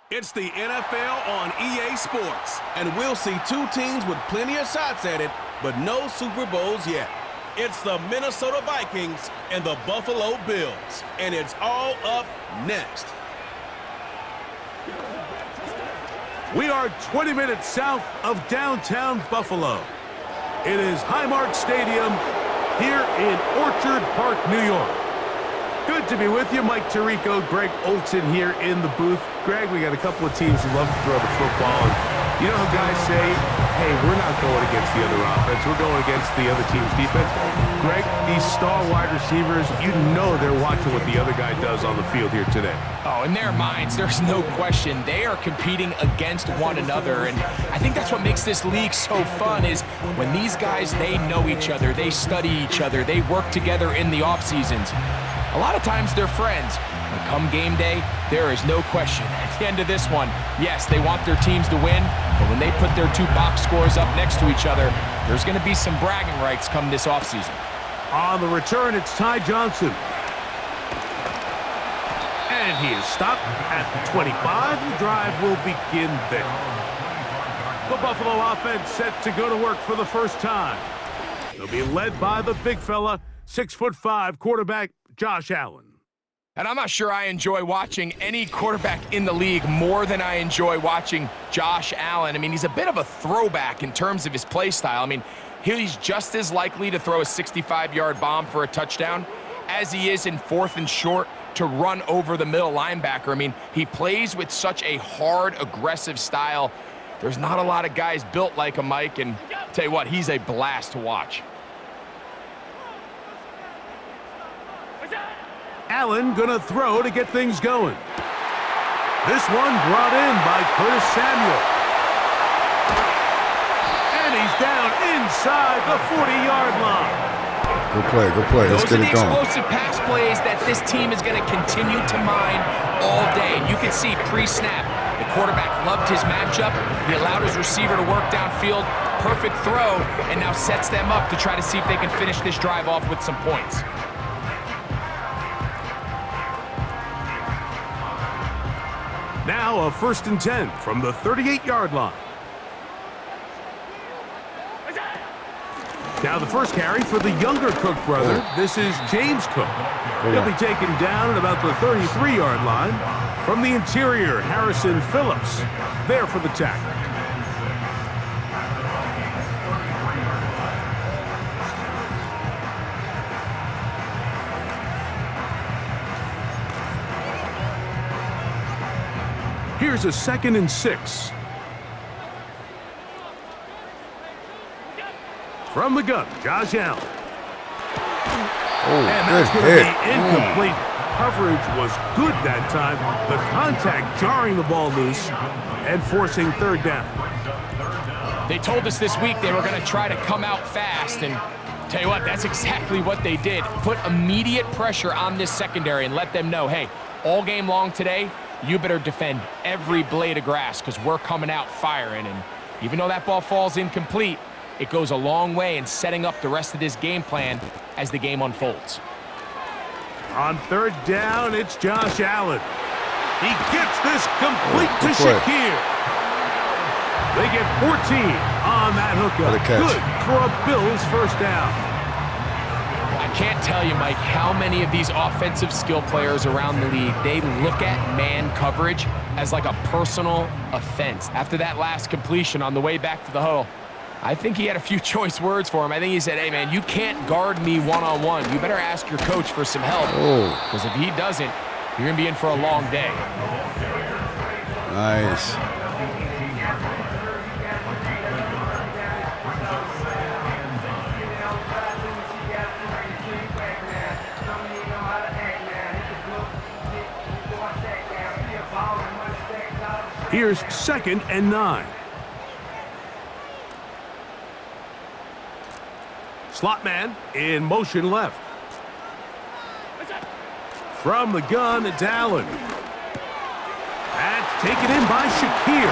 It's the NFL on EA Sports, and we'll see two teams with plenty of shots at it, but no Super Bowls yet. It's the Minnesota Vikings and the Buffalo Bills, and it's all up next. We are 20 minutes south of downtown Buffalo. It is Highmark Stadium here in Orchard Park, New York. Good to be with you. Mike Tirico, Greg Olson here in the booth. Greg, we got a couple of teams who love to throw the football. And you know how guys say, hey, we're not going against the other offense. We're going against the other team's defense. Greg, these star wide receivers, you know they're watching what the other guy does on the field here today. Oh, in their minds, there's no question. They are competing against one another. And I think that's what makes this league so fun is when these guys, they know each other. They study each other. They work together in the off seasons. A lot of times they're friends, but come game day, there is no question. At the end of this one, yes, they want their teams to win, but when they put their two box scores up next to each other, there's going to be some bragging rights come this offseason. On the return, it's Ty Johnson. And he is stopped at the 25. The drive will begin there. The Buffalo offense set to go to work for the first time. They'll be led by the big fella, 6'5" quarterback, Josh Allen. And I'm not sure I enjoy watching any quarterback in the league more than I enjoy watching Josh Allen. I mean, he's a bit of a throwback in terms of his play style. I mean, he's just as likely to throw a 65-yard bomb for a touchdown as he is in 4th and short to run over the middle linebacker. I mean, he plays with such a hard, aggressive style. There's not a lot of guys built like him, Mike, and I'll tell you what, he's a blast to watch. Allen gonna throw to get things going. This one brought in by Curtis Samuel. And he's down inside the 40-yard line. Good play. Let's get it going. Those are the explosive pass plays that this team is going to continue to mine all day. And you can see pre-snap, the quarterback loved his matchup. He allowed his receiver to work downfield. Perfect throw, and now sets them up to try to see if they can finish this drive off with some points. Now a 1st and 10 from the 38-yard line. Now the first carry for the younger Cook brother. This is James Cook. He'll be taken down at about the 33-yard line. From the interior, Harrison Phillips there for the tackle. Here's a 2nd and 6. From the gun, Josh Allen. And that's going to be incomplete. Coverage was good that time. The contact jarring the ball loose and forcing 3rd down. They told us this week they were going to try to come out fast, and tell you what, that's exactly what they did. Put immediate pressure on this secondary and let them know, hey, all game long today, you better defend every blade of grass because we're coming out firing. And even though that ball falls incomplete, it goes a long way in setting up the rest of this game plan as the game unfolds. On 3rd down, it's Josh Allen. He gets this complete to Shakir. They get 14 on that hookup. Good for a Bills first down. I can't tell you, Mike, how many of these offensive skill players around the league, they look at man coverage as like a personal offense. After that last completion on the way back to the huddle, I think he had a few choice words for him. I think he said, hey, man, you can't guard me one-on-one. You better ask your coach for some help. Because if he doesn't, you're going to be in for a long day. Nice. Here's 2nd and 9. Slot man in motion left. From the gun, it's Allen. That's taken in by Shakir.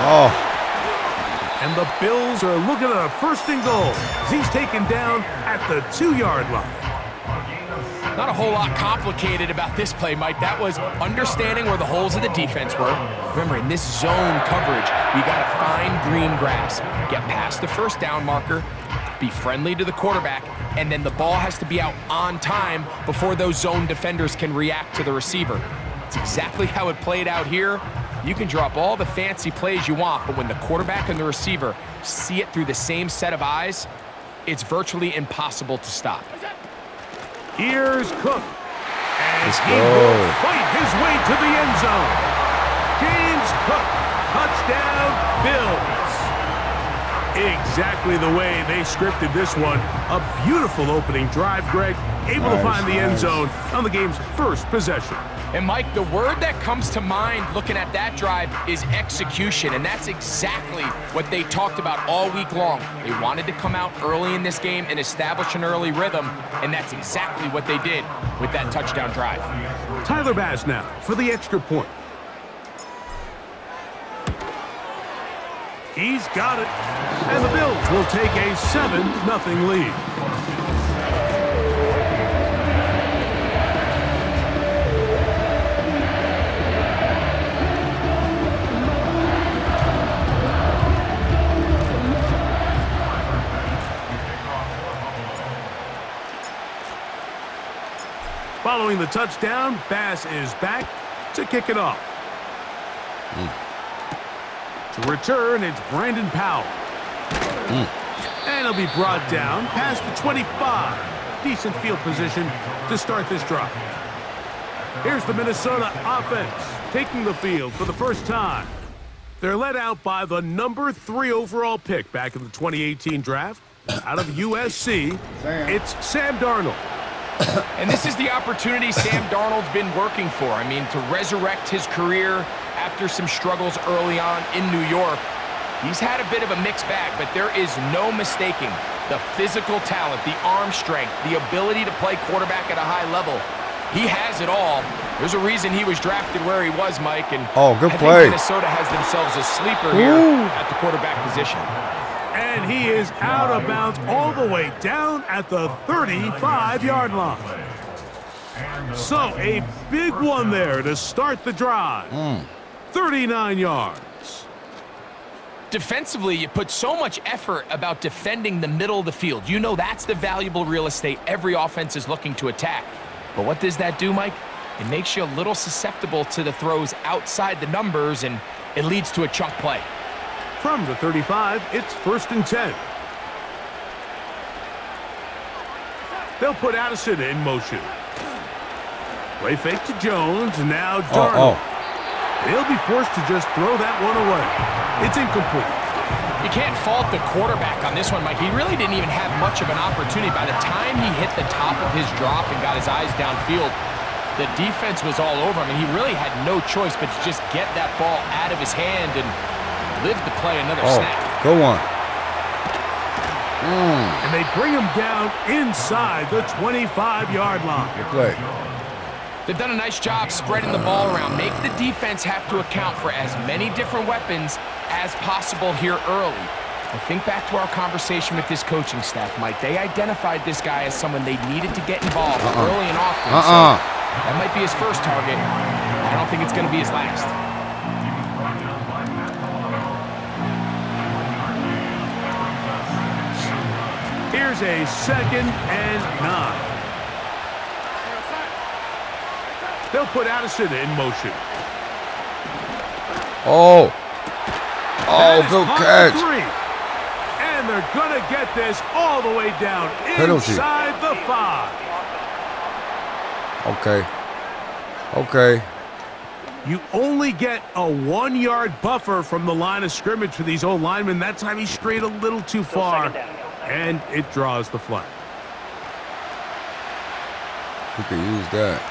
And the Bills are looking at a 1st and goal as he's taken down at the 2-yard line. Not a whole lot complicated about this play, Mike. That was understanding where the holes of the defense were. Remember, in this zone coverage, you got to find green grass, get past the first down marker, be friendly to the quarterback, and then the ball has to be out on time before those zone defenders can react to the receiver. It's exactly how it played out here. You can drop all the fancy plays you want, but when the quarterback and the receiver see it through the same set of eyes, it's virtually impossible to stop. Here's Cook. And he will fight his way to the end zone. James Cook, touchdown, Bills. Exactly the way they scripted this one. A beautiful opening drive, Greg. Able to find the end zone on the game's first possession. And Mike, the word that comes to mind looking at that drive is execution, and that's exactly what they talked about all week long. They wanted to come out early in this game and establish an early rhythm, and that's exactly what they did with that touchdown drive. Tyler Bass now for the extra point. He's got it, and the Bills will take a 7-0 lead. Following the touchdown, Bass is back to kick it off. To return, it's Brandon Powell. And he'll be brought down past the 25. Decent field position to start this drive. Here's the Minnesota offense taking the field for the first time. They're led out by the number 3 overall pick back in the 2018 draft. Out of USC, it's Sam Darnold. And this is the opportunity Sam Darnold's been working for. I mean, to resurrect his career after some struggles early on in New York. He's had a bit of a mixed bag, but there is no mistaking the physical talent, the arm strength, the ability to play quarterback at a high level. He has it all. There's a reason he was drafted where he was, Mike. And good I play. think Minnesota has themselves a sleeper here at the quarterback position. And he is out of bounds all the way down at the 35-yard line. So a big one there to start the drive. 39 yards. Defensively, you put so much effort about defending the middle of the field. You know that's the valuable real estate every offense is looking to attack. But what does that do, Mike? It makes you a little susceptible to the throws outside the numbers, and it leads to a chunk play. From the 35, it's 1st and 10. They'll put Addison in motion. Play fake to Jones, now Darnold. They'll be forced to just throw that one away. It's incomplete. You can't fault the quarterback on this one, Mike. He really didn't even have much of an opportunity. By the time he hit the top of his drop and got his eyes downfield, the defense was all over him, and he really had no choice but to just get that ball out of his hand and live to play another snap. Go on. And they bring him down inside the 25-yard line. Good play. They've done a nice job spreading the ball around. Make the defense have to account for as many different weapons as possible here early. I think back to our conversation with this coaching staff, Mike. They identified this guy as someone they needed to get involved early and often. So that might be his first target. I don't think it's going to be his last. Here's a 2nd and 9. They'll put Addison in motion. Good catch. 3. And they're going to get this all the way down inside the 5. Okay. You only get a 1-yard buffer from the line of scrimmage for these old linemen. That time he strayed a little too far, and it draws the flag. We could use that.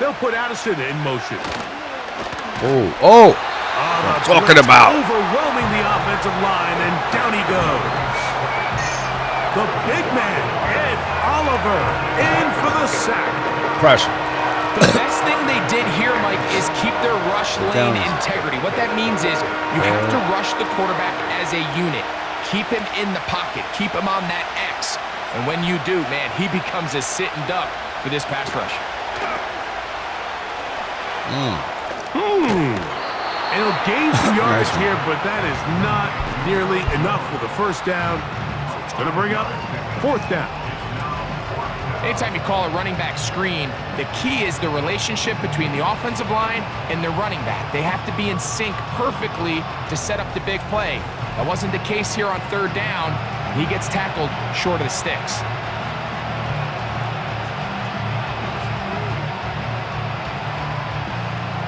They'll put Addison in motion. I'm talking about. Overwhelming the offensive line, and down he goes. The big man, Ed Oliver, in for the sack. Pressure. The best thing they did here, Mike, Mike, is keep their rush lane integrity. What that means is you have to rush the quarterback as a unit. Keep him in the pocket. Keep him on that X. And when you do, man, he becomes a sitting duck for this pass rush. It'll gain some yardage here, but that is not nearly enough for the first down. So it's going to bring up fourth down. Anytime you call a running back screen, the key is the relationship between the offensive line and the running back. They have to be in sync perfectly to set up the big play. That wasn't the case here on third down. He gets tackled short of the sticks.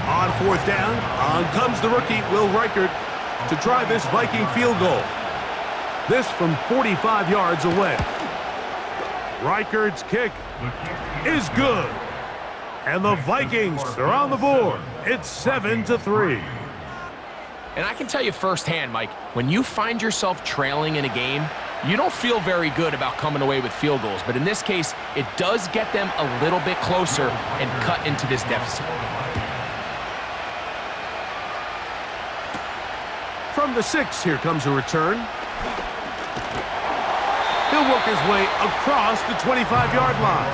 On fourth down, on comes the rookie, Will Reichert, to try this Viking field goal. This from 45 yards away. Reichert's kick is good. And the Vikings are on the board. It's 7-3. And I can tell you firsthand, Mike, when you find yourself trailing in a game, you don't feel very good about coming away with field goals. But in this case, it does get them a little bit closer and cut into this deficit. From the 6, here comes a return. He'll work his way across the 25-yard line.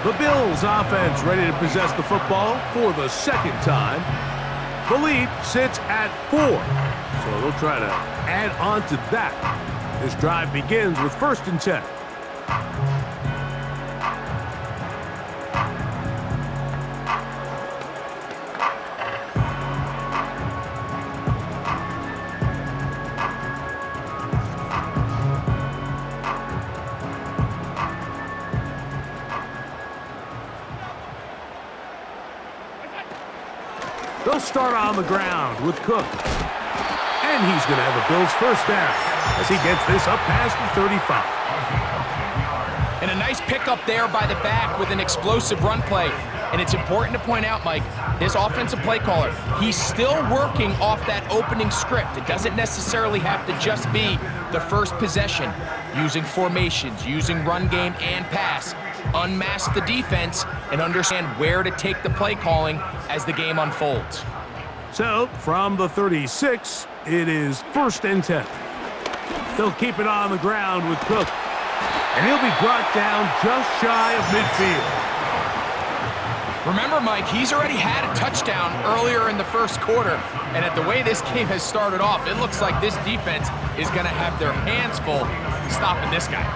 The Bills offense ready to possess the football for the second time. The lead sits at 4, so they'll try to add on to that. This drive begins with 1st and 10. They'll start on the ground with Cook. And he's going to have a Bills first down as he gets this up past the 35. And a nice pickup there by the back with an explosive run play. And it's important to point out, Mike, this offensive play caller, he's still working off that opening script. It doesn't necessarily have to just be the first possession. Using formations, using run game and pass. Unmask the defense and understand where to take the play calling as the game unfolds. So, from the 36, it is 1st and 10. They'll keep it on the ground with Cook. And he'll be brought down just shy of midfield. Remember, Mike, he's already had a touchdown earlier in the first quarter. And at the way this game has started off, it looks like this defense is going to have their hands full stopping this guy.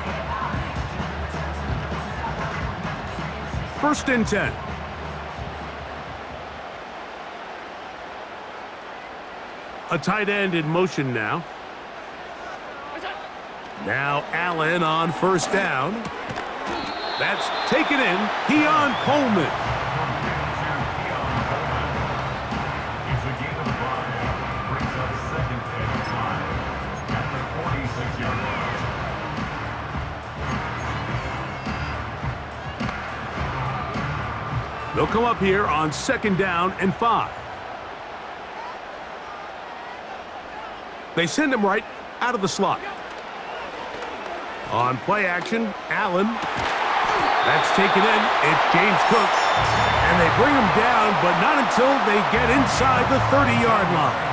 1st and 10. A tight end in motion now. Now Allen on 1st down. That's taken in. Keon Coleman. They'll come up here on 2nd down and 5. They send him right out of the slot. On play action, Allen. That's taken in. It's James Cook. And they bring him down, but not until they get inside the 30-yard line.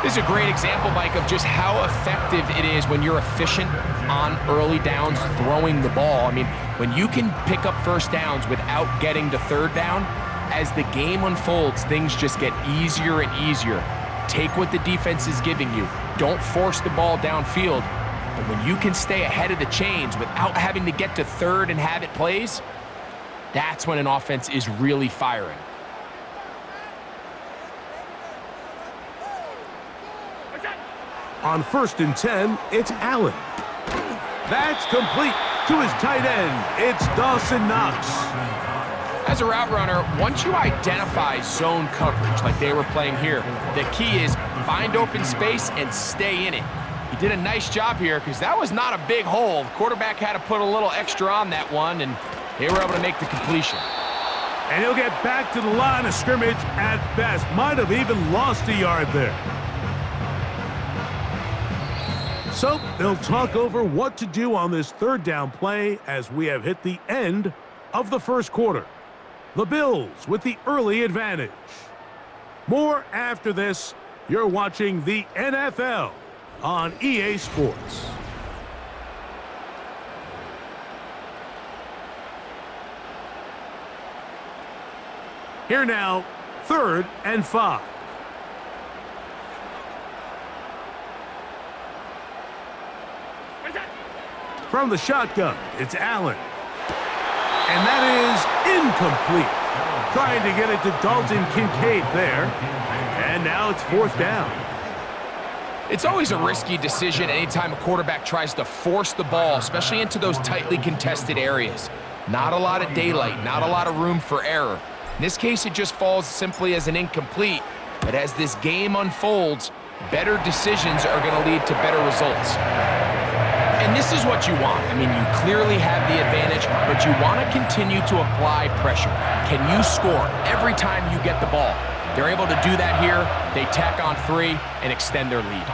This is a great example, Mike, of just how effective it is when you're efficient on early downs throwing the ball. I mean, when you can pick up first downs without getting to third down, as the game unfolds, things just get easier and easier. Take what the defense is giving you. Don't force the ball downfield. But when you can stay ahead of the chains without having to get to third and have it plays, that's when an offense is really firing. On 1st and 10, it's Allen. That's complete to his tight end. It's Dawson Knox. As a route runner, once you identify zone coverage like they were playing here, the key is find open space and stay in it. He did a nice job here because that was not a big hole. The quarterback had to put a little extra on that one, and they were able to make the completion. And he'll get back to the line of scrimmage at best. Might have even lost a yard there. So they'll talk over what to do on this 3rd down play as we have hit the end of the first quarter. The Bills with the early advantage. More after this. You're watching the NFL on EA Sports. Here now, 3rd and 5. From the shotgun, it's Allen. And that is incomplete. Trying to get it to Dalton Kincaid there. And now it's 4th down. It's always a risky decision anytime a quarterback tries to force the ball, especially into those tightly contested areas. Not a lot of daylight, not a lot of room for error. In this case, it just falls simply as an incomplete. But as this game unfolds, better decisions are going to lead to better results. And this is what you want. I mean, you clearly have the advantage, but you want to continue to apply pressure. Can you score every time you get the ball? They're able to do that here. They tack on 3 and extend their lead.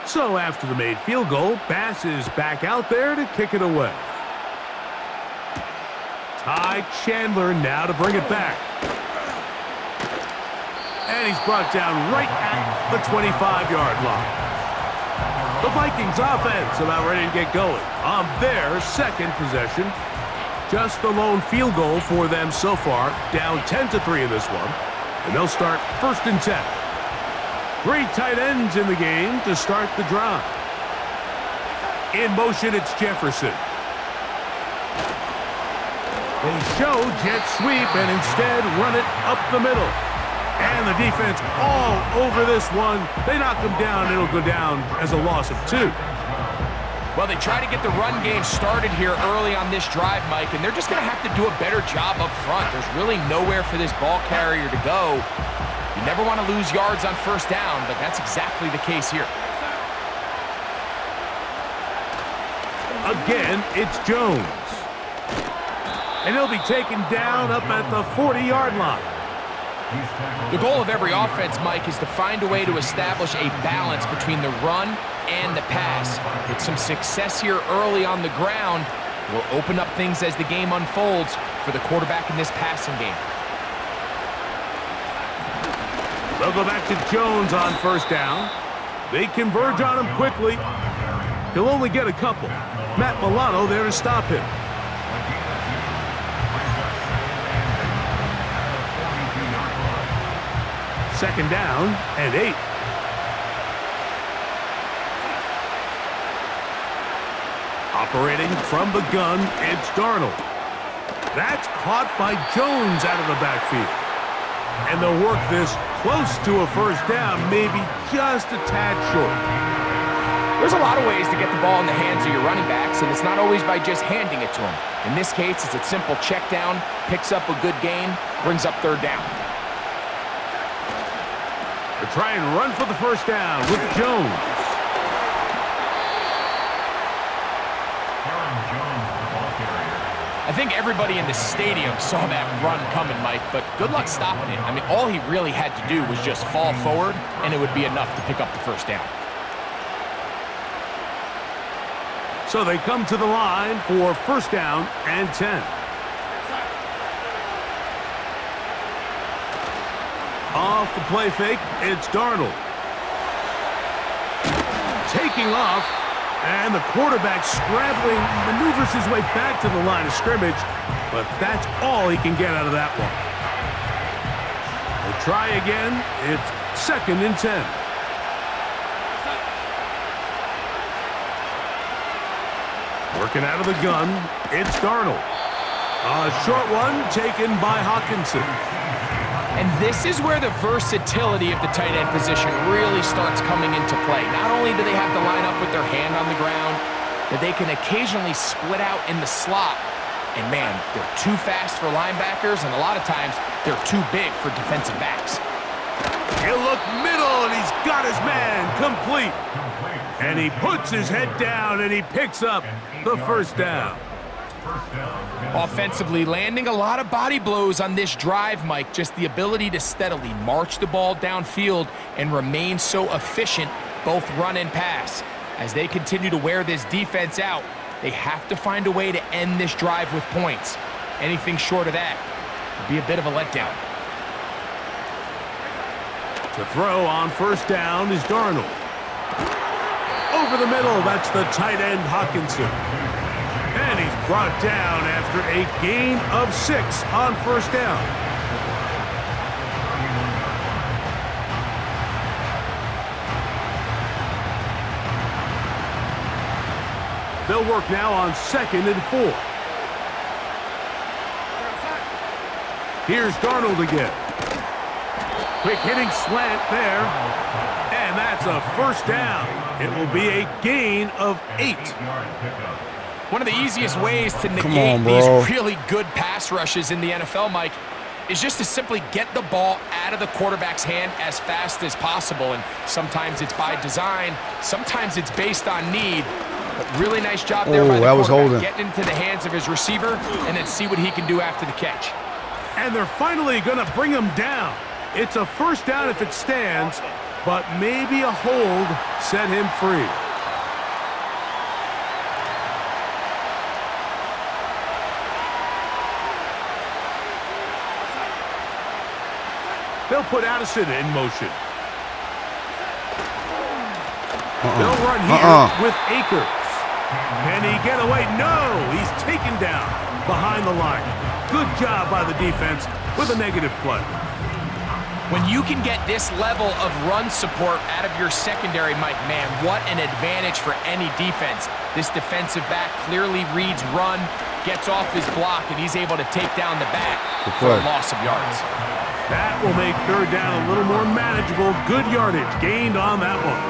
So after the made field goal, Bass is back out there to kick it away. Ty Chandler now to bring it back. And he's brought down right at the 25-yard line. The Vikings offense about ready to get going on their 2nd possession. Just the lone field goal for them so far, down 10-3 in this one. And they'll start 1st and 10. 3 tight ends in the game to start the drive. In motion, it's Jefferson. They show jet sweep and instead run it up the middle. And the defense all over this one. They knock him down. It'll go down as a loss of 2. Well, they try to get the run game started here early on this drive, Mike, and they're just going to have to do a better job up front. There's really nowhere for this ball carrier to go. You never want to lose yards on 1st down, but that's exactly the case here. Again, it's Jones. And he'll be taken down up at the 40-yard line. The goal of every offense, Mike, is to find a way to establish a balance between the run and the pass. With some success here early on the ground will open up things as the game unfolds for the quarterback in this passing game. They'll go back to Jones on 1st down. They converge on him quickly. He'll only get a couple. Matt Milano there to stop him. 2nd down and 8. Operating from the gun, it's Darnold. That's caught by Jones out of the backfield. And they'll work this close to a 1st down, maybe just a tad short. There's a lot of ways to get the ball in the hands of your running backs, and it's not always by just handing it to them. In this case, it's a simple check down, picks up a good gain, brings up 3rd down. They try and run for the 1st down with Jones. I think everybody in the stadium saw that run coming, Mike, but good luck stopping it. I mean, all he really had to do was just fall forward, and it would be enough to pick up the 1st down. So they come to the line for 1st down and 10. Off the play fake, it's Darnold. Taking off, and the quarterback scrambling, maneuvers his way back to the line of scrimmage, but that's all he can get out of that one. They'll try again. It's 2nd and 10. Working out of the gun, it's Darnold. A short one taken by Hawkinson. And this is where the versatility of the tight end position really starts coming into play. Not only do they have to line up with their hand on the ground, but they can occasionally split out in the slot. And man, they're too fast for linebackers, and a lot of times they're too big for defensive backs. He'll look middle, and he's got his man complete. And he puts his head down, and he picks up the 1st down. Offensively, landing a lot of body blows on this drive, Mike. Just the ability to steadily march the ball downfield and remain so efficient, both run and pass. As they continue to wear this defense out, They have to find a way to end this drive with points. Anything short of that would be a bit of a letdown. To throw on first down is Darnold. Over the middle, that's the tight end Hawkinson. And he's brought down after a gain of 6 on first down. They'll work now on 2nd and 4. Here's Darnold again. Quick hitting slant there. And that's a first down. It will be a gain of 8. One of the easiest ways to negate these really good pass rushes in the NFL, Mike, is just to simply get the ball out of the quarterback's hand as fast as possible. And sometimes it's by design, sometimes it's based on need. But really nice job there by the quarterback, getting into the hands of his receiver and then see what he can do after the catch. And they're finally going to bring him down. It's a first down if it stands, but maybe a hold set him free. They'll put Addison in motion. They'll run here with Akers. Can he get away? No, he's taken down behind the line. Good job by the defense with a negative play. When you can get this level of run support out of your secondary, Mike, man, what an advantage for any defense. This defensive back clearly reads run, gets off his block, and he's able to take down the back for a loss of yards. That will make third down a little more manageable. Good yardage gained on that one.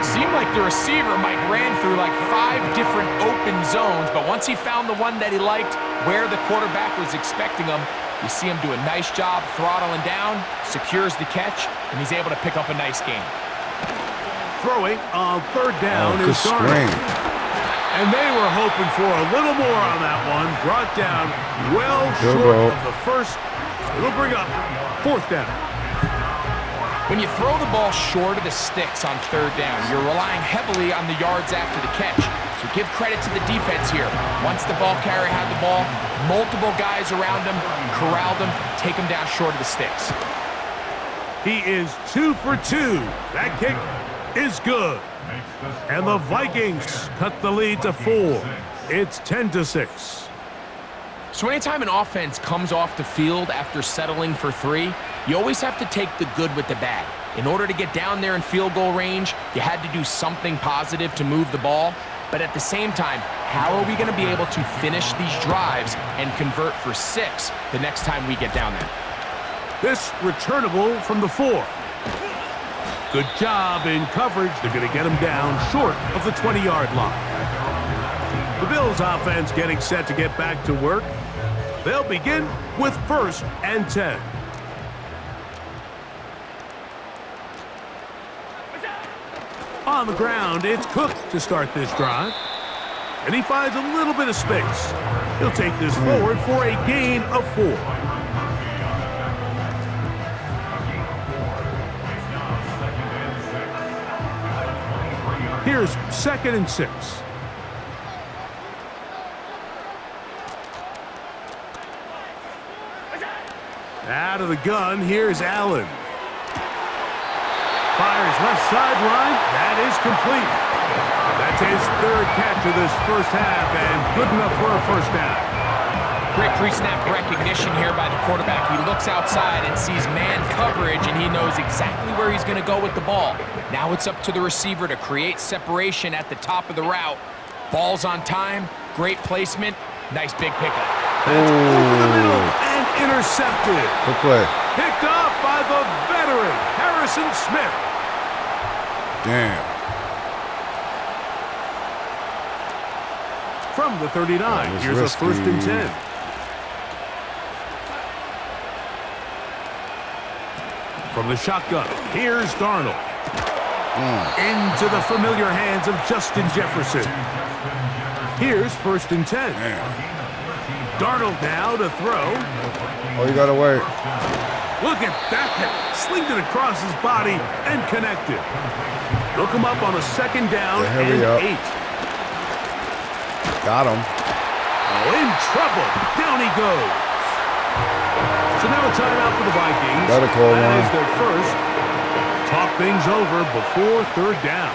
Seemed like the receiver, Mike, ran through like 5 different open zones, but once he found the one that he liked, where the quarterback was expecting him, you see him do a nice job throttling down, secures the catch, and he's able to pick up a nice gain. Throwing on third down is Darnold. And they were hoping for a little more on that one. Brought down well short of the first. It'll bring up fourth down. When you throw the ball short of the sticks on third down, you're relying heavily on the yards after the catch. So give credit to the defense here. Once the ball carrier had the ball, multiple guys around him, corralled him, take him down short of the sticks. He is 2 for 2. That kick is good. And the Vikings cut the lead to 4. It's 10-6. So anytime an offense comes off the field after settling for 3, you always have to take the good with the bad. In order to get down there in field goal range, you had to do something positive to move the ball. But at the same time, how are we going to be able to finish these drives and convert for 6 the next time we get down there? This returnable from the 4. Good job in coverage. They're going to get him down short of the 20-yard line. The Bills offense getting set to get back to work. They'll begin with 1st and 10. On the ground, it's Cook to start this drive. And he finds a little bit of space. He'll take this forward for a gain of 4. Here's 2nd and 6. Out of the gun, here's Allen. Fires left sideline. That is complete. That's his 3rd catch of this first half, and good enough for a first down. Great pre-snap recognition here by the quarterback. He looks outside and sees man coverage, and he knows exactly where he's going to go with the ball. Now it's up to the receiver to create separation at the top of the route. Ball's on time, great placement, nice big pickup. That's over the middle and intercepted. Good play. Picked off by the veteran, Harrison Smith. Damn. From the 39, here's a 1st and 10. From the shotgun, here's Darnold. Into the familiar hands of Justin Jefferson. Here's 1st and 10. Darnold now to throw. Oh, you got to wait. Look at that. Slinged it across his body and connected. They'll come up on a 2nd down and 8. Got him. Oh, in trouble. Down he goes. So now a timeout for the Vikings. Better call That one. is their first. Talk things over before third down.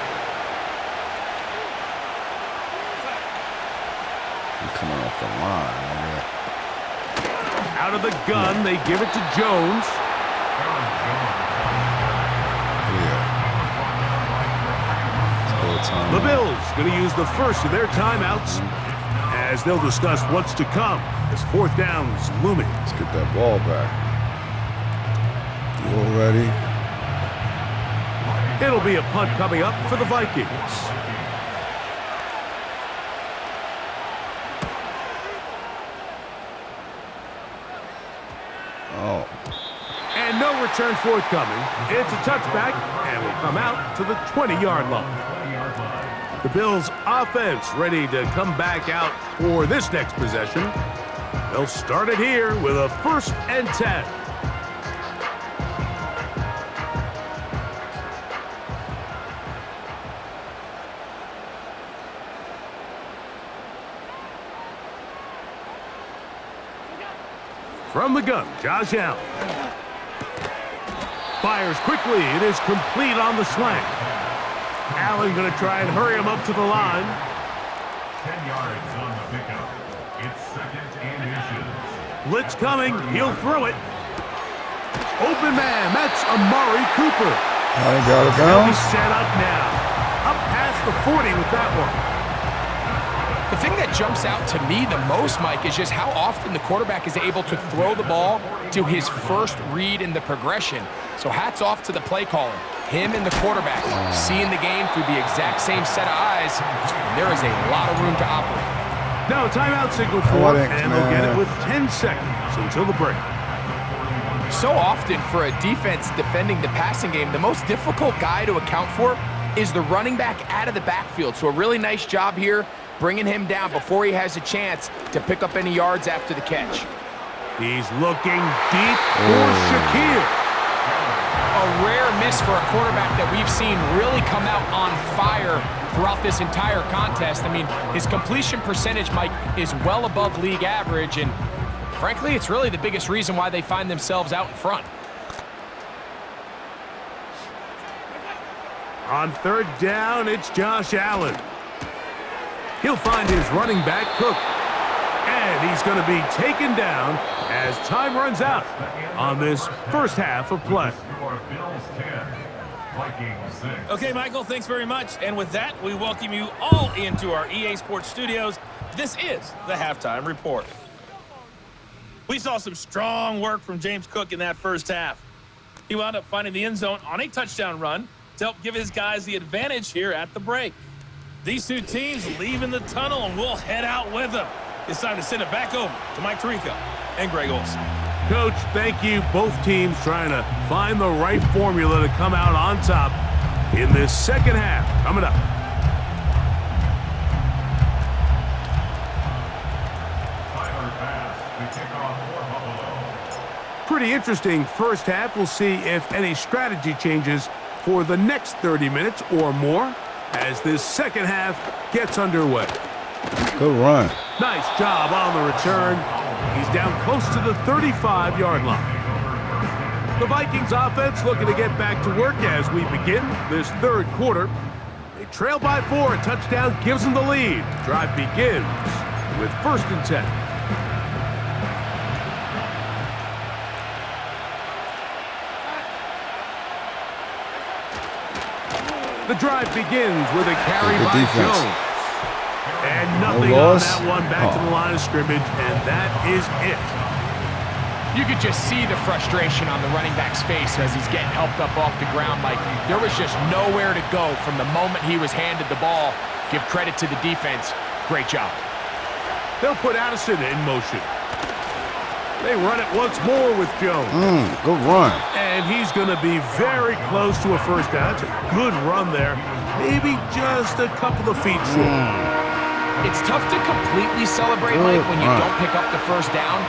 I'm coming off the line. Out of the gun, they give it to Jones. Yeah. The Bills going to use the first of their timeouts as they'll discuss what's to come as fourth down is looming. Let's get that ball back. You all ready? It'll be a punt coming up for the Vikings. Oh. And no return forthcoming. It's a touchback and will come out to the 20-yard line. The Bills' offense ready to come back out for this next possession. They'll start it here with a 1st and 10. From the gun, Josh Allen. Fires quickly. It is complete on the slant. Allen going to try and hurry him up to the line. 10 yards on the pickup. It's 2nd and inches. Blitz coming. He'll throw it. Open man. That's Amari Cooper. I got it He'll be down. set up now. Up past the 40 with that one. The thing that jumps out to me the most, Mike, is just how often the quarterback is able to throw the ball to his first read in the progression. So hats off to the play caller. Him and the quarterback seeing the game through the exact same set of eyes, and there is a lot of room to operate. Now a timeout signal for it, and they'll get it with 10 seconds until the break. So often for a defense defending the passing game, the most difficult guy to account for is the running back out of the backfield. So a really nice job here bringing him down before he has a chance to pick up any yards after the catch. He's looking deep for Shaquille. A rare miss for a quarterback that we've seen really come out on fire throughout this entire contest. I mean, his completion percentage, Mike, is well above league average, and frankly, it's really the biggest reason why they find themselves out in front. On third down, it's Josh Allen. He'll find his running back, Cook. And he's going to be taken down as time runs out on this first half of play. Bills 10, Vikings 6. Okay, Michael, thanks very much. And with that, we welcome you all into our EA Sports studios. This is the Halftime Report. We saw some strong work from James Cook in that first half. He wound up finding the end zone on a touchdown run to help give his guys the advantage here at the break. These two teams leaving the tunnel, and we'll head out with them. It's time to send it back over to Mike Tirico and Greg Olson. Coach, thank you. Both teams trying to find the right formula to come out on top in this second half. Coming up. Tyler pass to kick off for Buffalo. Pretty interesting first half. We'll see if any strategy changes for the next 30 minutes or more as this second half gets underway. Good run. Nice job on the return. He's down close to the 35-yard line. The Vikings offense looking to get back to work as we begin this third quarter. They trail by 4. A touchdown gives them the lead. Drive begins with 1st and 10. The drive begins with a carry Good by defense. Jones. And nothing No on loss. that one, back to the line of scrimmage, and that is it. You could just see the frustration on the running back's face as he's getting helped up off the ground. Like, there was just nowhere to go from the moment he was handed the ball. Give credit to the defense. Great job. They'll put Addison in motion. They run it once more with Jones. Good run. And he's going to be very close to a first down. That's a good run there. Maybe just a couple of feet short. It's tough to completely celebrate, Mike, when you run. don't pick up the first down,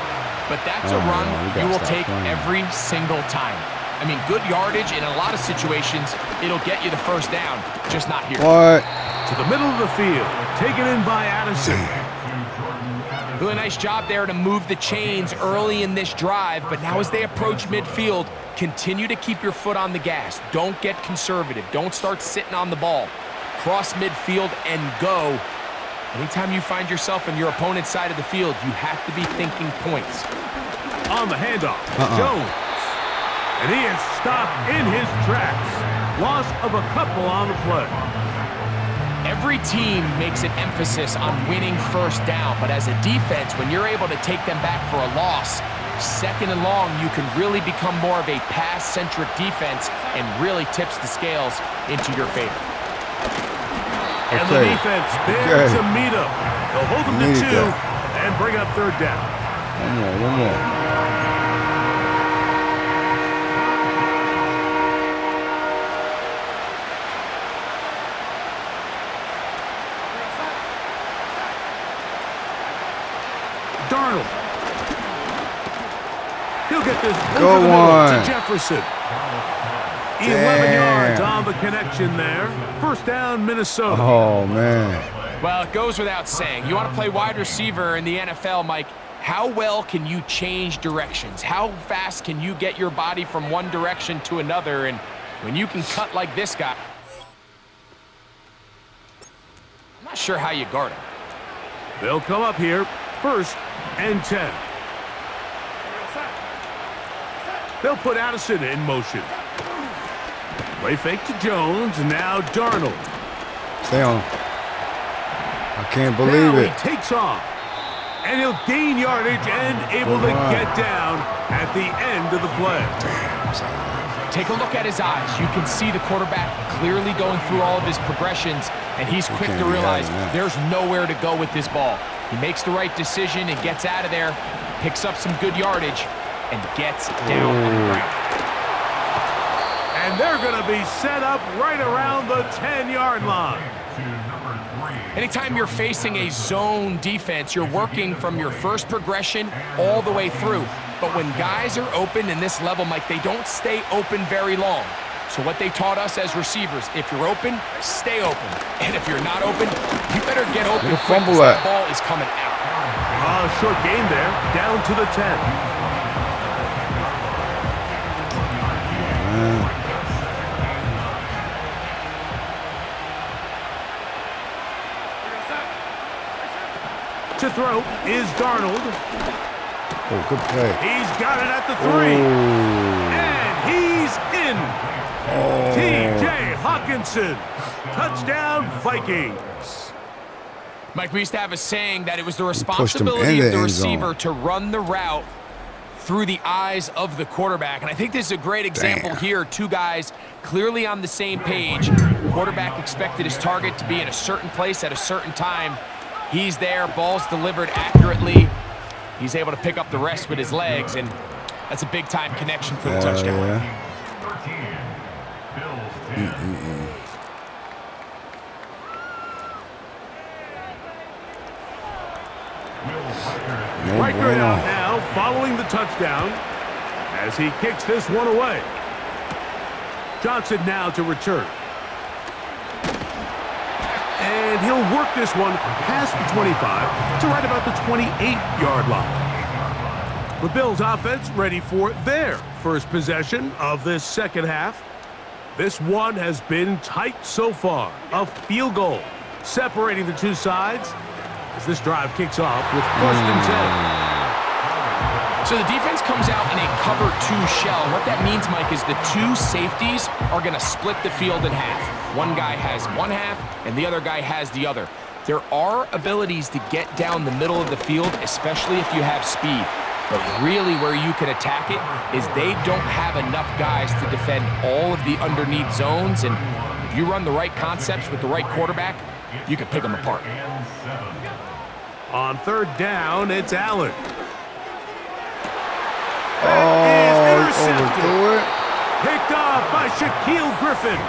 but that's a run you will take every single time. I mean, good yardage in a lot of situations, it'll get you the first down, just not here. What? To the middle of the field, taken in by Addison. Really nice job there to move the chains early in this drive, but now as they approach midfield, continue to keep your foot on the gas. Don't get conservative. Don't start sitting on the ball. Cross midfield and go. Anytime you find yourself on your opponent's side of the field, you have to be thinking points. On the handoff, Jones. And he is stopped in his tracks. Loss of a couple on the play. Every team makes an emphasis on winning first down, but as a defense, when you're able to take them back for a loss, second and long, you can really become more of a pass-centric defense and really tips the scales into your favor. And the defense there to meet him. They'll hold them to 2 and bring up third down. One more. Darnold. He'll get this Go over the middle on. to Jefferson. 11 Damn. yards on the connection there. First down, Minnesota. Oh, man. Well, it goes without saying. You want to play wide receiver in the NFL, Mike, how well can you change directions? How fast can you get your body from one direction to another? And when you can cut like this guy, I'm not sure how you guard him. They'll come up here. First and 10. They'll put Addison in motion. Play fake to Jones, and now Darnold. Stay on. I can't believe now it. he takes off. And he'll gain yardage and able to get down at the end of the play. Take a look at his eyes. You can see the quarterback clearly going through all of his progressions, and he's quick to realize there's nowhere to go with this ball. He makes the right decision and gets out of there, picks up some good yardage, and gets down on the ground. And they're going to be set up right around the 10-yard line. Anytime you're facing a zone defense, you're working from your first progression all the way through. But when guys are open in this level, Mike, they don't stay open very long. So what they taught us as receivers, if you're open, stay open. And if you're not open, you better get open quick because that ball is coming out. Short gain there, down to the 10. To throw is Darnold. Oh, good play. He's got it at the 3. And he's in. T.J. Hawkinson. Touchdown, Vikings. Mike, we used to have a saying that it was the responsibility of the receiver to run the route through the eyes of the quarterback. And I think this is a great example here. Two guys clearly on the same page. Quarterback expected his target to be in a certain place at a certain time. He's there, ball's delivered accurately. He's able to pick up the rest with his legs, and that's a big-time connection for the touchdown. Riker out now, following the touchdown, as he kicks this one away. Johnson now to return. And he'll work this one past the 25 to right about the 28-yard line. The Bills offense ready for their first possession of this second half. This one has been tight so far. A field goal separating the two sides as this drive kicks off with first and 10. So the defense comes out in a cover 2 shell. What that means, Mike, is the two safeties are going to split the field in half. One guy has one half, and the other guy has the other. There are abilities to get down the middle of the field, especially if you have speed. But really where you can attack it is they don't have enough guys to defend all of the underneath zones. And if you run the right concepts with the right quarterback, you can pick them apart. On third down, it's Allen. Overthrew it. Picked off by Shaquille Griffin.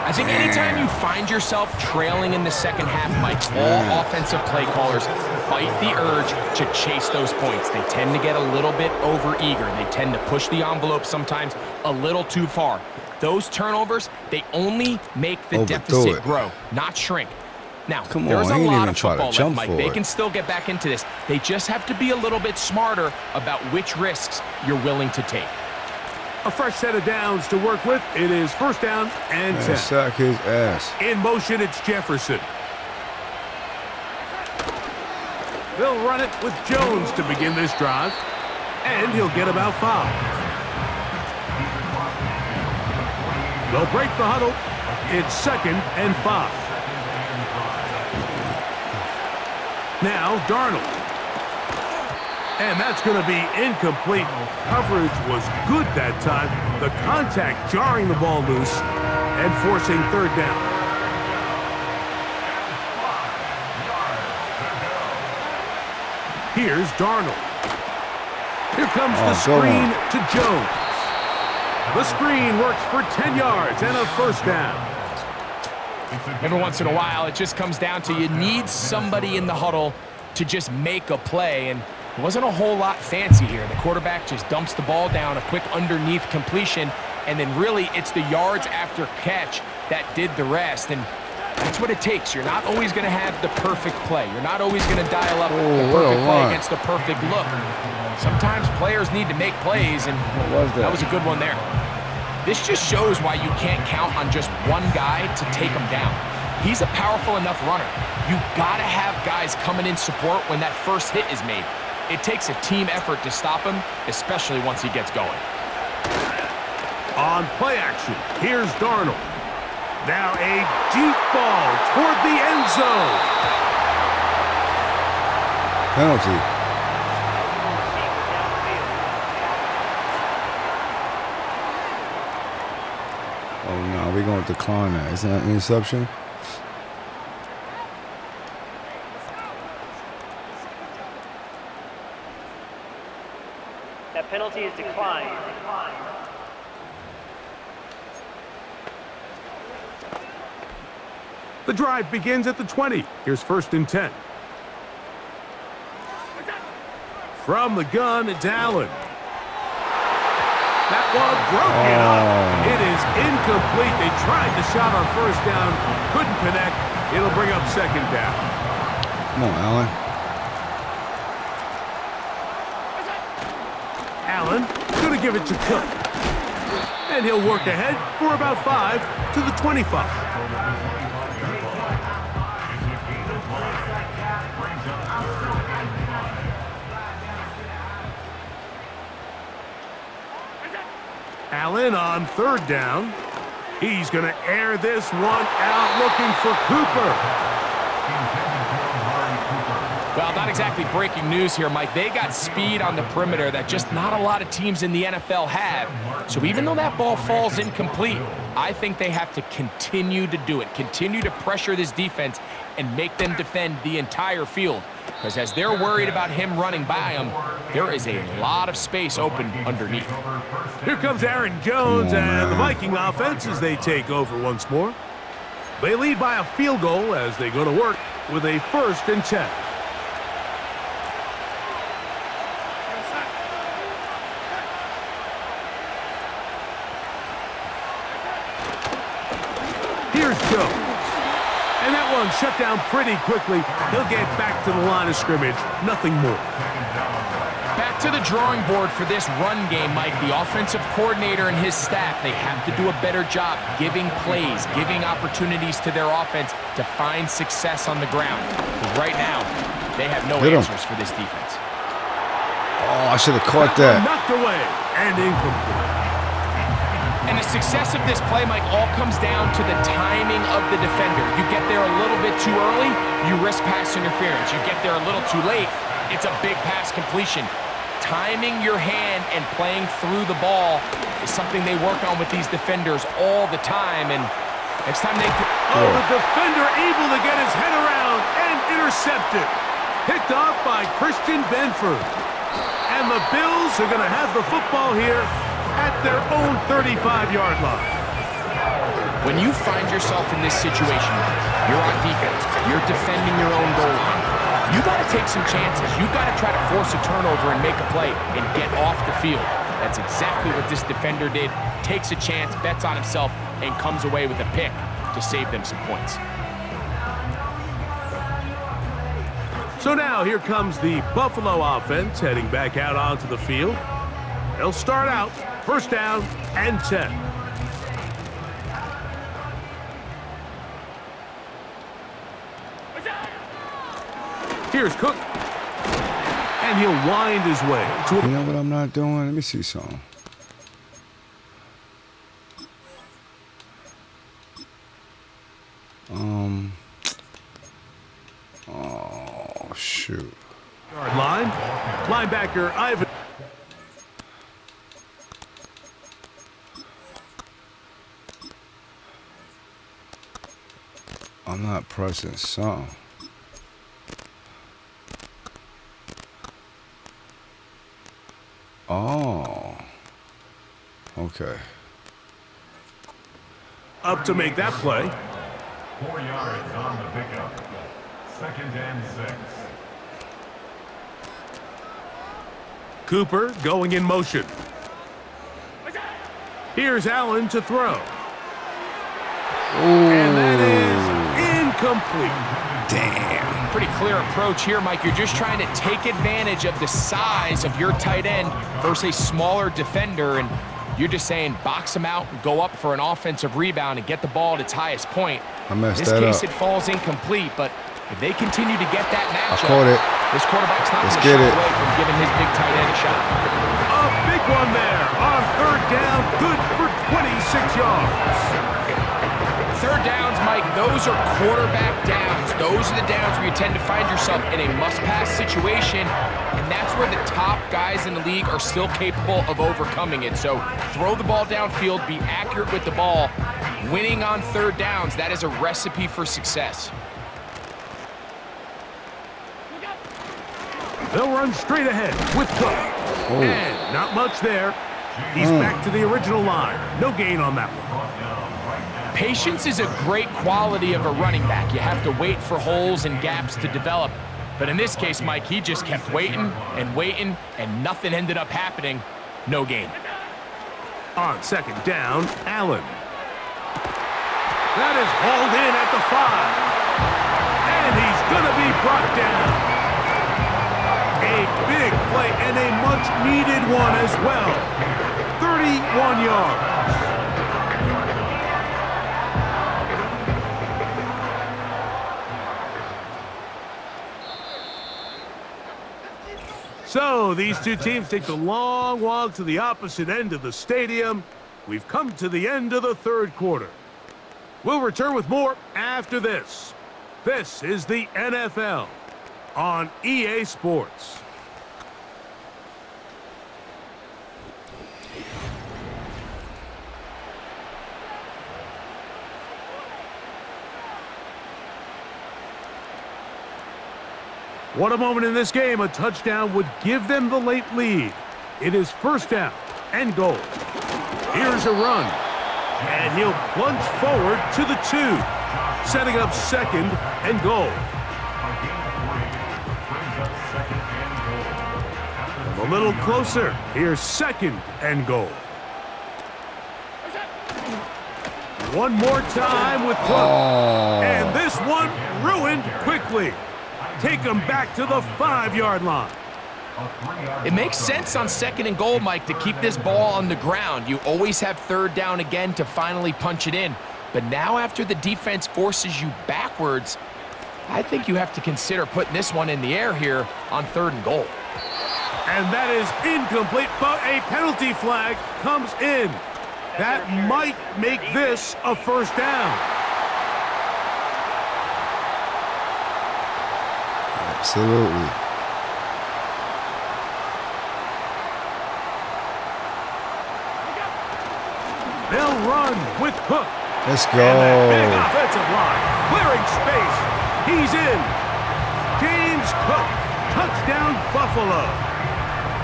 I think anytime you find yourself trailing in the second half, Mike, all offensive play callers fight the urge to chase those points. They tend to get a little bit overeager. They tend to push the envelope sometimes a little too far. Those turnovers, they only make the deficit grow, not shrink. Now, Come there's on, a he ain't lot even of try to football left, jump Mike. for They it. can still get back into this. They just have to be a little bit smarter about which risks you're willing to take. A fresh set of downs to work with. It is first down and 10. Sack his ass. In motion, it's Jefferson. They'll run it with Jones to begin this drive. And he'll get about 5. They'll break the huddle. It's 2nd and 5. Now, Darnold. And that's going to be incomplete. Coverage was good that time. The contact jarring the ball loose and forcing 3rd down. Here's Darnold. Here comes the screen to Jones. The screen works for 10 yards and a first down. Every once in a while, it just comes down to you need somebody in the huddle to just make a play, and it wasn't a whole lot fancy here. The quarterback just dumps the ball down, a quick underneath completion, and then really it's the yards after catch that did the rest, and that's what it takes. You're not always going to have the perfect play. You're not always going to dial up the perfect play against the perfect look. Sometimes players need to make plays, and that was a good one there. This just shows why you can't count on just one guy to take him down. He's a powerful enough runner. You gotta have guys coming in support when that first hit is made. It takes a team effort to stop him, especially once he gets going. On play action, here's Darnold. Now a deep ball toward the end zone. Penalty. Oh, no, we're going to decline that. Isn't that an interception? That penalty is declined. The drive begins at the 20. Here's 1st and 10. From the gun, it's Allen. That one broken up. It is incomplete. They tried the shot on 1st down, couldn't connect. It'll bring up 2nd down. Come on, Allen. Allen going to give it to Cook. And he'll work ahead for about 5 to the 25. Allen on 3rd down. He's going to air this one out looking for Cooper. Well, not exactly breaking news here, Mike. They got speed on the perimeter that just not a lot of teams in the NFL have. So even though that ball falls incomplete, I think they have to continue to do it, continue to pressure this defense and make them defend the entire field. Because as they're worried about him running by them, there is a lot of space open underneath. Here comes Aaron Jones and the Viking offense as they take over once more. They lead by a field goal as they go to work with a 1st and 10. Here's Jones. And that one shut down pretty quickly. He'll get back to the line of scrimmage. Nothing more. Back to the drawing board for this run game, Mike. The offensive coordinator and his staff, they have to do a better job giving plays, giving opportunities to their offense to find success on the ground. But right now, they have no answers for this defense. Oh, I should have caught that. Knocked away and incomplete. And the success of this play, Mike, all comes down to the timing of the defender. You get there a little bit too early, you risk pass interference. You get there a little too late, it's a big pass completion. Timing your hand and playing through the ball is something they work on with these defenders all the time. And next time they... the defender able to get his head around and intercept it. Picked off by Christian Benford. And the Bills are going to have the football here at their own 35-yard line. When you find yourself in this situation, you're on defense, you're defending your own goal line, you got to take some chances. You got to try to force a turnover and make a play and get off the field. That's exactly what this defender did. Takes a chance, bets on himself, and comes away with a pick to save them some points. So now here comes the Buffalo offense heading back out onto the field. They'll start out first down and 10. Here's Cook. And he'll wind his way to You know what I'm not doing? Let me see something. Oh, shoot. yard line. Linebacker Ivan. I'm not pressing something. Oh. Okay. Up to make that play. 4 yards on the pickup. 2nd and 6. Cooper going in motion. Here's Allen to throw. And that is incomplete. Damn. Pretty clear approach here, Mike. You're just trying to take advantage of the size of your tight end versus a smaller defender, and you're just saying box him out and go up for an offensive rebound and get the ball at its highest point. I messed In this that case, up. it falls incomplete, but if they continue to get that matchup, caught it. this quarterback's not Let's going to get shy it. away from giving his big tight end a shot. A big one there on third down. Good for 26 yards. Third downs, Mike, those are quarterback downs. Those are the downs where you tend to find yourself in a must-pass situation, and that's where the top guys in the league are still capable of overcoming it. So throw the ball downfield, be accurate with the ball. Winning on third downs, that is a recipe for success. They'll run straight ahead with Cook. And not much there. He's back to the original line. No gain on that one. Patience is a great quality of a running back. You have to wait for holes and gaps to develop. But in this case, Mike, he just kept waiting, and nothing ended up happening. No gain. On 2nd down, Allen. That is hauled in at the 5. And he's going to be brought down. A big play and a much-needed one as well. 31 yards. So these two teams take the long walk to the opposite end of the stadium. We've come to the end of the third quarter. We'll return with more after this. This is the NFL on EA Sports. What a moment in this game. A touchdown would give them the late lead. It is first down and goal. Here's a run. And he'll plunge forward to the 2, setting up 2nd and goal. A little closer. Here's 2nd and goal. One more time with Cook. And this one ruined quickly. Take them back to the 5-yard line. It makes sense on 2nd and goal, Mike, to keep this ball on the ground. You always have third down again to finally punch it in. But now after the defense forces you backwards, I think you have to consider putting this one in the air here on 3rd and goal. And that is incomplete, but a penalty flag comes in. That might make this a first down. Absolutely. They'll run with Cook. Let's go. And that big offensive line, clearing space. He's in. James Cook, touchdown Buffalo.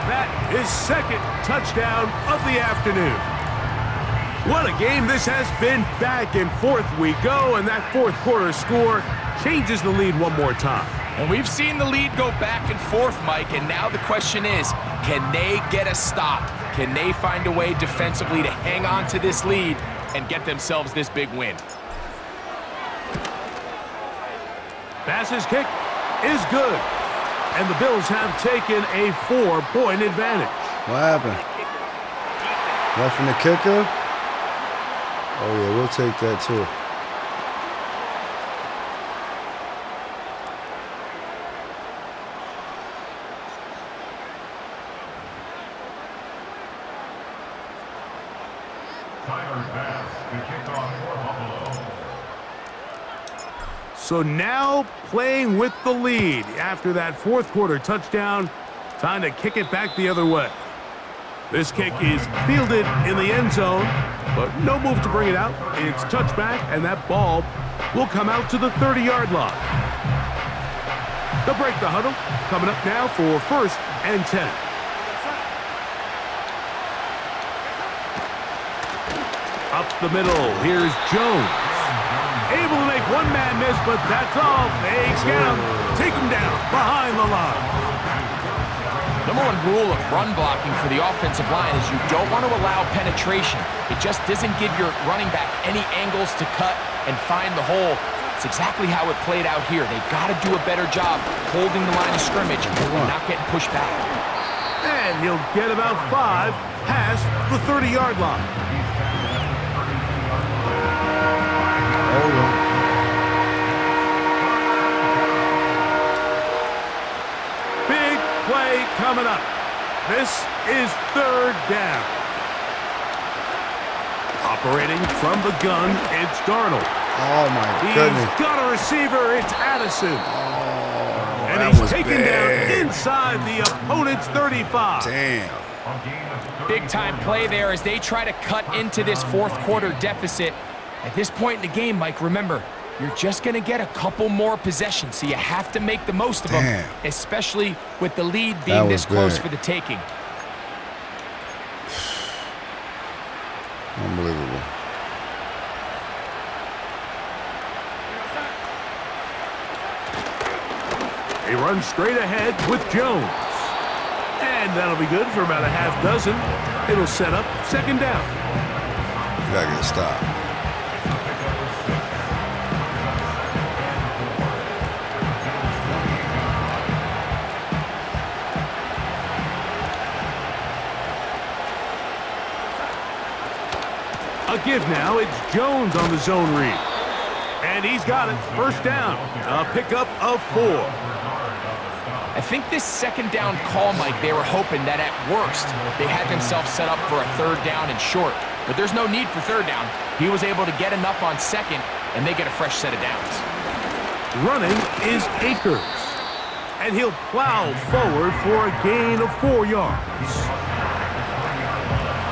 That is 2nd touchdown of the afternoon. What a game this has been. Back and forth we go, and that 4th quarter score changes the lead one more time. And we've seen the lead go back and forth, Mike, and now the question is, can they get a stop? Can they find a way defensively to hang on to this lead and get themselves this big win? Pass's kick is good. And the Bills have taken a 4-point advantage. What happened? Roughing the kicker? Oh, yeah, we'll take that, too. So now playing with the lead after that fourth quarter touchdown. Time to kick it back the other way. This kick is fielded in the end zone, but no move to bring it out. It's touchback, and that ball will come out to the 30-yard line. They'll break the huddle. Coming up now for 1st and 10. Up the middle, here's Jones. Able to make one man miss, but that's all. They get him. Take him down behind the line. Number one rule of run blocking for the offensive line is you don't want to allow penetration. It just doesn't give your running back any angles to cut and find the hole. It's exactly how it played out here. They've got to do a better job holding the line of scrimmage and not getting pushed back. And he'll get about 5 past the 30-yard line. Big play coming up. This is 3rd down. Operating from the gun, it's Darnold. Oh, my goodness. He's got a receiver. It's Addison. Oh, and he's taken down inside the opponent's 35. Damn. Big-time play there as they try to cut into this fourth quarter deficit. At this point in the game, Mike, remember, you're just going to get a couple more possessions, so you have to make the most of them, especially with the lead being this close for the taking. Unbelievable. He runs straight ahead with Jones. And that'll be good for about a half dozen. It'll set up 2nd down. You gotta get a stop. A give now. It's Jones on the zone read. And he's got it. 1st down. A pickup of 4. I think this 2nd down call, Mike, they were hoping that at worst they had themselves set up for a 3rd down and short. But there's no need for 3rd down. He was able to get enough on 2nd, and they get a fresh set of downs. Running is Akers. And he'll plow forward for a gain of 4 yards.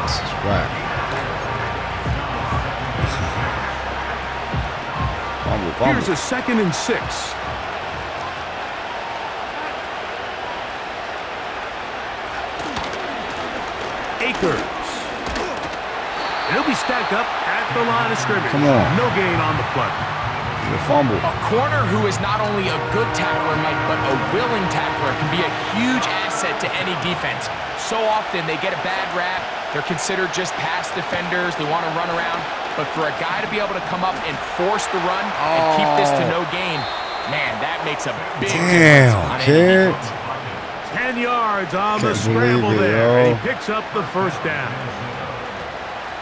This is whack. Here's a 2nd and 6. Akers. And he'll be stacked up at the line of scrimmage. Come on. No gain on the play. The fumble. A corner who is not only a good tackler, Mike, but a willing tackler can be a huge asset to any defense. So often they get a bad rap. They're considered just pass defenders. They want to run around. But for a guy to be able to come up and force the run and keep this to no gain, man, that makes a big difference on any defense. 10 yards on the scramble there, and he picks up the 1st down.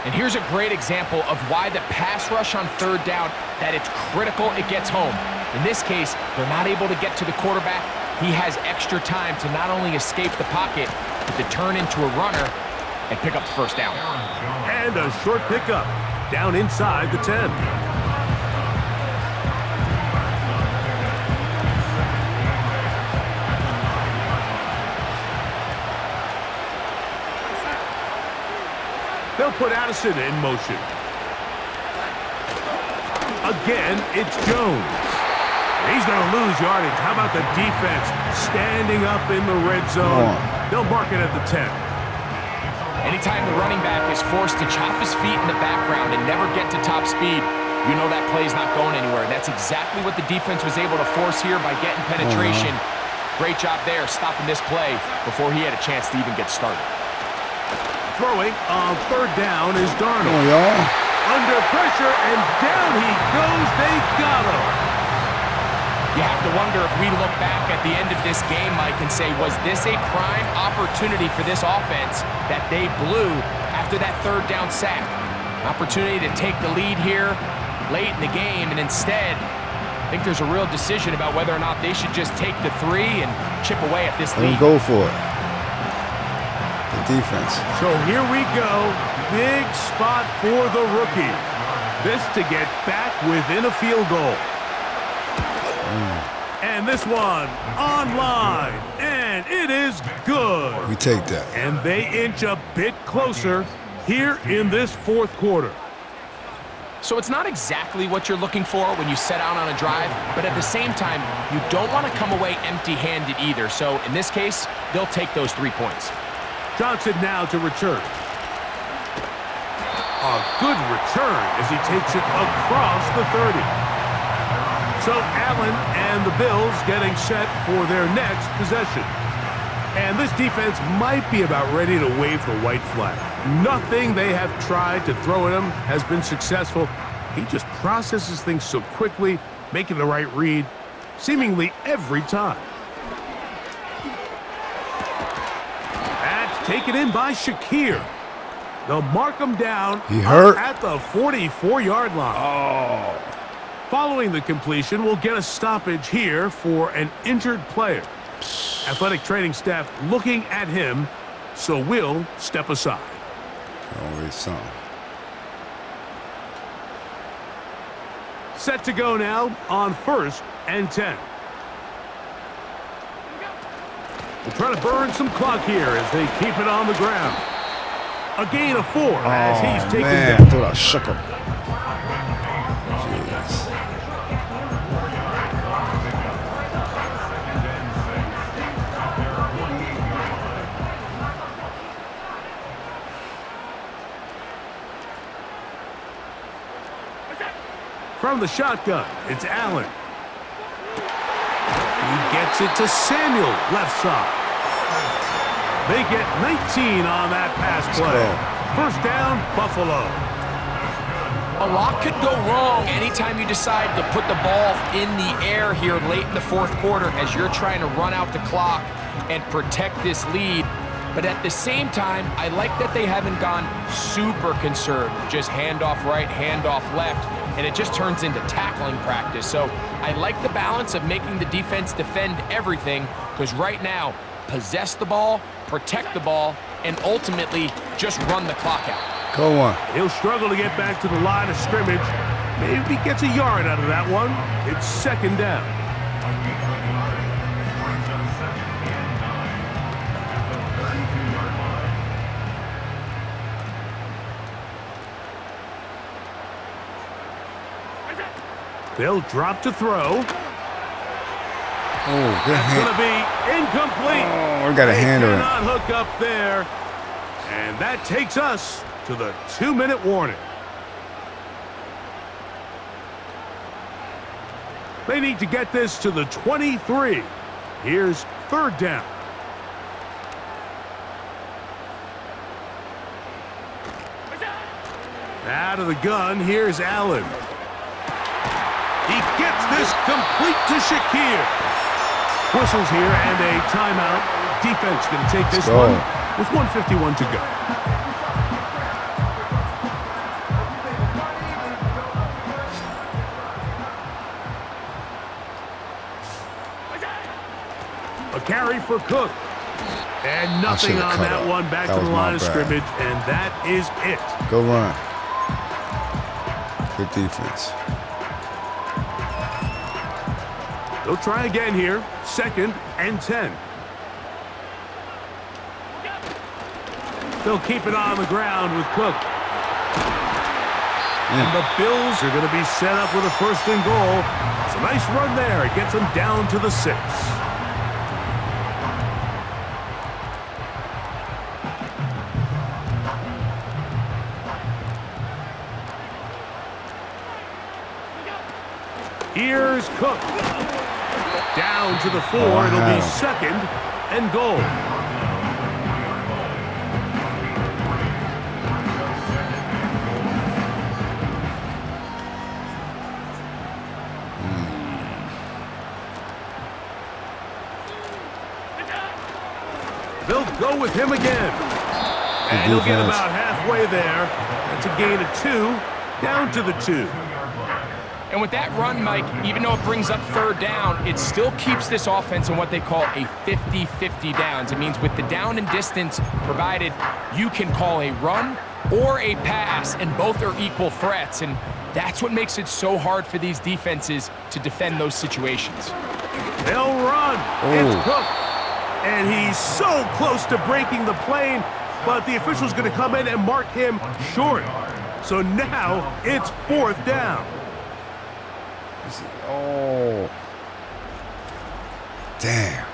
And here's a great example of why the pass rush on 3rd down, that it's critical it gets home. In this case, they're not able to get to the quarterback. He has extra time to not only escape the pocket, but to turn into a runner and pick up the 1st down. And a short pickup down inside the 10. They'll put Addison in motion. Again, it's Jones. He's going to lose yardage. How about the defense standing up in the red zone? They'll mark it at the 10. Anytime the running back is forced to chop his feet in the background and never get to top speed, you know that play's not going anywhere. That's exactly what the defense was able to force here by getting penetration. Great job there, stopping this play before he had a chance to even get started. Throwing on 3rd down is Darnold. Come on, y'all. Under pressure, and down he goes. They got him. You have to wonder if we look back at the end of this game, Mike, and say, was this a prime opportunity for this offense that they blew after that third down sack? Opportunity to take the lead here late in the game, and instead, I think there's a real decision about whether or not they should just take the 3 and chip away at this lead. And go for it. The defense. So here we go. Big spot for the rookie. This to get back within a field goal. And this one online. And it is good. We take that. And they inch a bit closer here in this fourth quarter. So it's not exactly what you're looking for when you set out on a drive, but at the same time, you don't want to come away empty-handed either. So in this case, they'll take those 3 points. Johnson now to return. A good return as he takes it across the 30. So Allen and the Bills getting set for their next possession. And this defense might be about ready to wave the white flag. Nothing they have tried to throw at him has been successful. He just processes things so quickly, making the right read seemingly every time. That's taken in by Shakir. They'll mark him down at the 44-yard line. Oh. Following the completion, we'll get a stoppage here for an injured player. Athletic training staff looking at him, so we'll step aside. Always something. Set to go now on 1st and 10. We'll try to burn some clock here as they keep it on the ground. A gain of 4 as he's taken man, down. I thought I shook him. Jeez. From the shotgun, it's Allen. He gets it to Samuel, left side. They get 19 on that pass play. First down, Buffalo. A lot could go wrong anytime you decide to put the ball in the air here late in the fourth quarter as you're trying to run out the clock and protect this lead. But at the same time, I like that they haven't gone super conservative, just handoff right, handoff left, and it just turns into tackling practice. So I like the balance of making the defense defend everything, because right now, possess the ball, protect the ball, and ultimately just run the clock out. Go on. He'll struggle to get back to the line of scrimmage. Maybe gets a yard out of that one. It's second down. They'll drop to throw. Oh, good That's hand. going to be incomplete. Oh, I got a hand on it. Cannot hook up there. And that takes us to the 2-minute warning. They need to get this to the 23. Here's third down. Out of the gun, here's Allen. He gets this complete to Shakir. Whistles here and a timeout. Defense going to take this one with 1:51 to go. A carry for Cook. And nothing on that one. Back to the line of scrimmage, and that is it. Go run. Good defense. They'll try again here. 2nd and 10. They'll keep it on the ground with Cook. And the Bills are going to be set up with a 1st and goal. It's a nice run there. It gets them down to the 6. Here's Cook. Down to the 4. It'll be 2nd and goal. They'll go with him again. And he'll get about halfway there. That's a gain of 2, down to the 2. And with that run, Mike, even though it brings up third down, it still keeps this offense in what they call a 50-50 downs. It means with the down and distance provided, you can call a run or a pass, and both are equal threats. And that's what makes it so hard for these defenses to defend those situations. They'll run. It's Cook. And he's so close to breaking the plane, but the official's going to come in and mark him short. So now it's 4th down. Oh. Damn.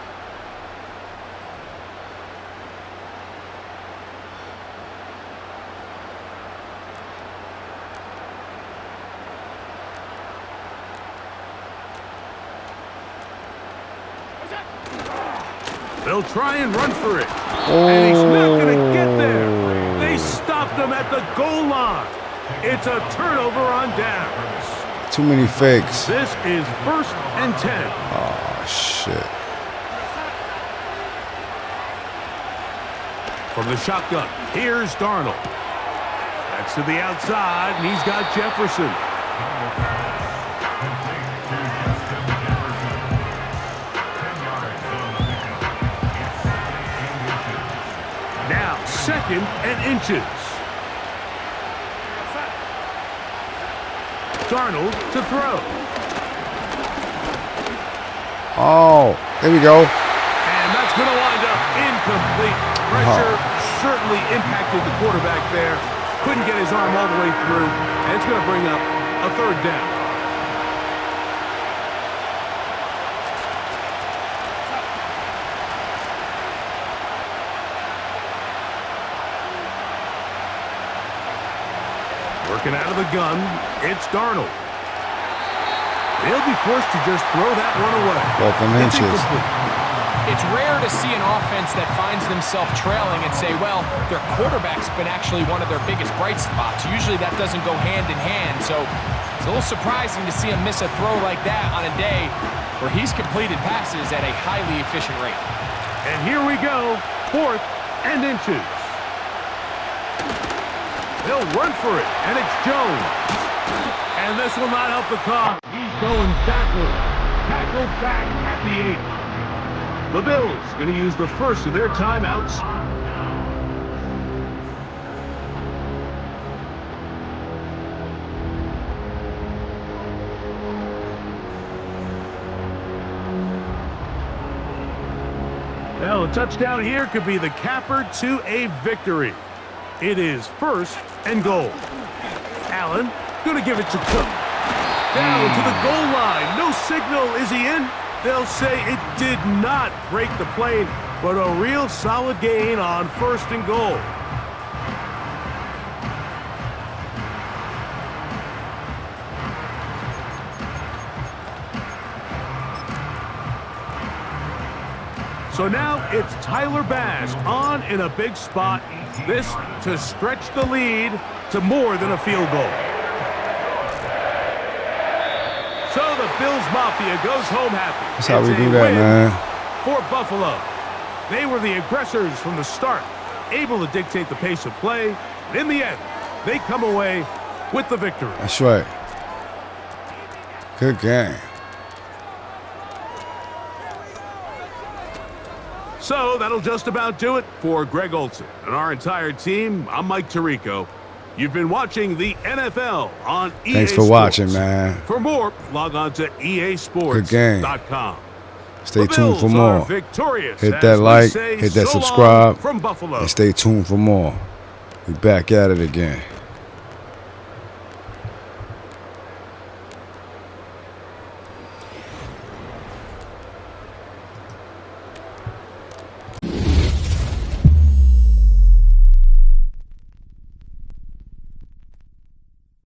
They'll try and run for it. And he's not going to get there. They stopped him at the goal line. It's a turnover on downs. Too many fakes. This is 1st and 10. Oh, shit. From the shotgun, here's Darnold. That's to the outside, and he's got Jefferson. Now 2nd and inches. Darnold to throw. Oh, there we go. And that's going to wind up incomplete. Pressure certainly impacted the quarterback there. Couldn't get his arm all the way through. And it's going to bring up a 3rd down. Working out of the gun, it's Darnold. They'll be forced to just throw that one away. 4th and inches. It's rare to see an offense that finds themselves trailing and say, well, their quarterback's been actually one of their biggest bright spots. Usually that doesn't go hand in hand, so it's a little surprising to see him miss a throw like that on a day where he's completed passes at a highly efficient rate. And here we go, 4th and inches. They'll run for it, and it's Jones. And this will not help the cause. He's going backwards. Tackled back at the 8. The Bills going to use the first of their timeouts. Well, a touchdown here could be the capper to a victory. It is 1st and goal. Allen going to give it to Cook. Down to the goal line. No signal. Is he in? They'll say it did not break the plane, but a real solid gain on 1st and goal. So now it's Tyler Bass on in a big spot. This to stretch the lead to more than a field goal. So the Bills Mafia goes home happy. That's how we do that, man. For Buffalo. They were the aggressors from the start, able to dictate the pace of play. And in the end, they come away with the victory. That's right. Good game. So that'll just about do it for Greg Olson and our entire team. I'm Mike Tirico. You've been watching the NFL on EA Thanks for watching, man. For more, log on to easports.com. Stay tuned for more. Hit that like, hit that so subscribe, from Buffalo. and stay tuned for more. We back at it again.